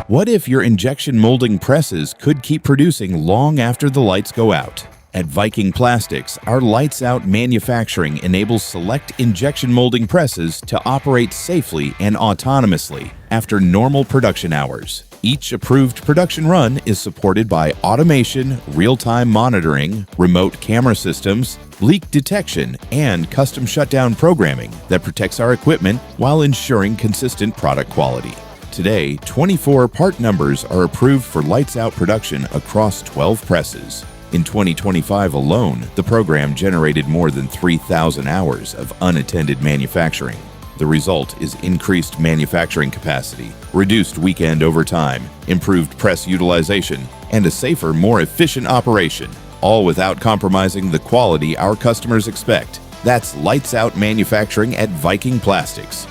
What if your injection molding presses could keep producing long after the lights go out? At Viking Plastics, our Lights-Out Manufacturing enables select injection molding presses to operate safely and autonomously after normal production hours. Each approved production run is supported by automation, real-time monitoring, remote camera systems, leak detection, and custom shutdown programming that protects our equipment while ensuring consistent product quality. Today, 24 part numbers are approved for lights-out production across 12 presses. In 2025 alone, the program generated more than 3,000 hours of unattended manufacturing. The result is increased manufacturing capacity, reduced weekend overtime, improved press utilization, and a safer, more efficient operation, all without compromising the quality our customers expect. That's Lights-Out Manufacturing at Viking Plastics.